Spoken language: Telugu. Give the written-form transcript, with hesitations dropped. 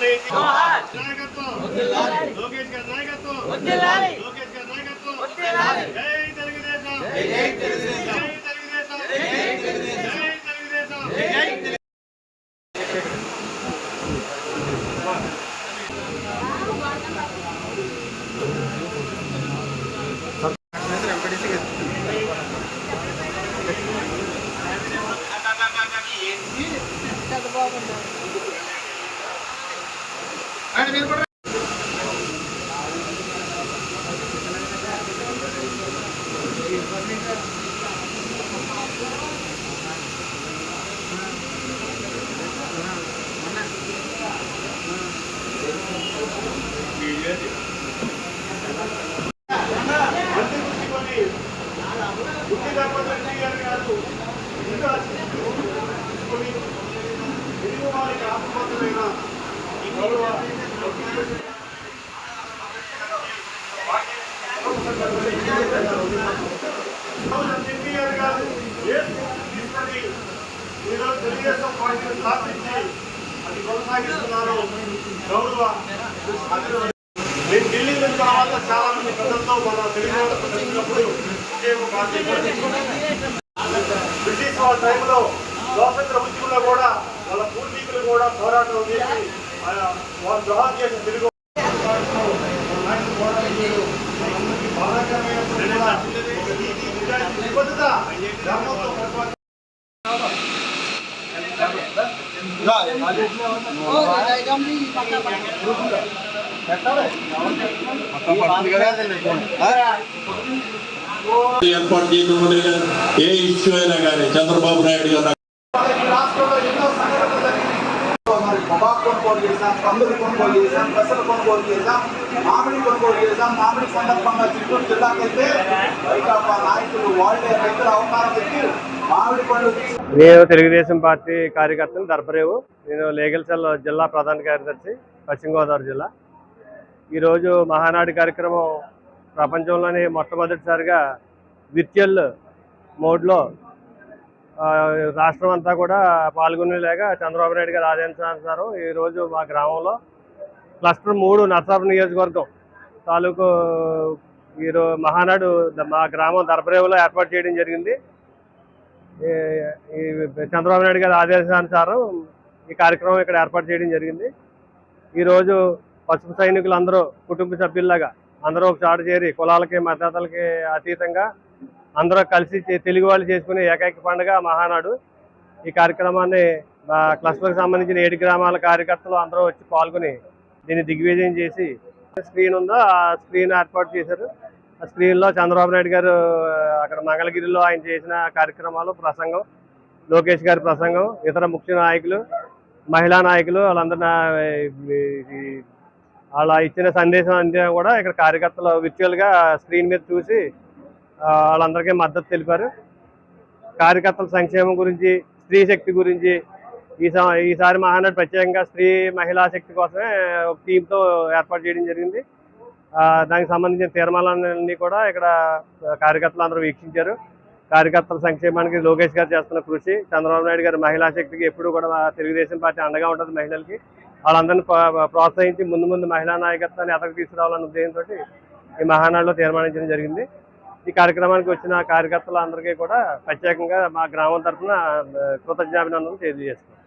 లోకేష్ గారి నాయకత్వం లోకేష్ గారి నాయకత్వం జై తెలుగుదేశం జై తెలుగుదేశం జై తెలుగుదేశం జై తెలుగుదేశం. తెలుగుదేశం పార్టీని స్థాపించి అది కొనసాగిస్తున్నారు. గౌరవ నేను ఢిల్లీ నుంచి తర్వాత చాలా మంది ప్రజలతో మన తెలుగుప్పుడు బ్రిటిష్ వాళ్ళ టైంలో స్వాతంత్ర ఉద్యమంలో కూడా వాళ్ళ పూర్వీకులు కూడా పోరాటం చేసి వాళ్ళు జవాబు చేసిన తెలుగు ఏర్పాటు చేయడం ఏ ఇష్యూ అయినా కానీ చంద్రబాబు నాయుడు గారు పొగాకు కొనుగోలు చేశాం, కందులు కొనుగోలు చేశాం, పెసలు కొనుగోలు చేశాం, మామిడి కొనుగోలు చేశాం. మామిడి సందర్భంగా చిత్తూరు జిల్లాకి వెళ్తే వైకాపా నాయకులు వాళ్ళే రైతుల అవతారం పెట్టి మామిడి పళ్ళు. నేను తెలుగుదేశం పార్టీ కార్యకర్తను దర్పరేవు. నేను లీగల్ సెల్ జిల్లా ప్రధాన కార్యదర్శి, పశ్చిమ గోదావరి జిల్లా. ఈరోజు మహానాడు కార్యక్రమం ప్రపంచంలోనే మొట్టమొదటిసారిగా విర్చువల్ మోడ్లో రాష్ట్రం అంతా కూడా పాల్గొనేలాగా చంద్రబాబు నాయుడు గారు ఆదేశానుసారం ఈరోజు మా గ్రామంలో క్లస్టర్ 3 నర్సాపురం నియోజకవర్గం తాలూకు ఈరోజు మహానాడు మా గ్రామం దర్పరేవులో ఏర్పాటు చేయడం జరిగింది. ఈ చంద్రబాబు నాయుడు గారి ఆదేశానుసారం ఈ కార్యక్రమం ఇక్కడ ఏర్పాటు చేయడం జరిగింది. ఈరోజు పసుపు సైనికులు అందరూ కుటుంబ సభ్యుల్లాగా అందరూ ఒక చాటు చేరి కులాలకి మతాలకి అతీతంగా అందరూ కలిసి తెలుగు వాళ్ళు చేసుకునే ఏకైక పండుగ మహానాడు. ఈ కార్యక్రమాన్ని క్లస్టర్కి సంబంధించిన 7 గ్రామాల కార్యకర్తలు అందరూ వచ్చి పాల్గొని దీన్ని దిగ్విజయం చేసి స్క్రీన్ ఉందో ఆ స్క్రీన్ ఏర్పాటు చేశారు. ఆ స్క్రీన్లో చంద్రబాబు నాయుడు గారు అక్కడ మంగళగిరిలో ఆయన చేసిన కార్యక్రమాలు, ప్రసంగం, లోకేష్ గారి ప్రసంగం, ఇతర ముఖ్య నాయకులు, మహిళా నాయకులు వాళ్ళందరూ వాళ్ళ ఇచ్చిన సందేశం అంతా కూడా ఇక్కడ కార్యకర్తలు విర్చువల్గా స్క్రీన్ మీద చూసి వాళ్ళందరికీ మద్దతు తెలిపారు. కార్యకర్తల సంక్షేమం గురించి, స్త్రీ శక్తి గురించి ఈసారి మహానాడు ప్రత్యేకంగా స్త్రీ మహిళా శక్తి కోసమే ఒక టీంతో ఏర్పాటు చేయడం జరిగింది. దానికి సంబంధించిన తీర్మానాలన్నీ కూడా ఇక్కడ కార్యకర్తలు అందరూ వీక్షించారు. కార్యకర్తల సంక్షేమానికి లోకేష్ గారు చేస్తున్న కృషి, చంద్రబాబు నాయుడు గారు మహిళా శక్తికి ఎప్పుడు కూడా తెలుగుదేశం పార్టీ అండగా ఉంటుంది. మహిళలకి వాళ్ళందరినీ ప్రోత్సహించి ముందు మహిళా నాయకత్వాన్ని ఎదకు తీసుకురావాలన్న ఉద్దేశంతో ఈ మహానాడులో తీర్మానించడం జరిగింది. ఈ కార్యక్రమానికి వచ్చిన కార్యకర్తలందరికీ కూడా ప్రత్యేకంగా మా గ్రామం తరఫున కృతజ్ఞాభినందనలు తెలియజేస్తున్నాం.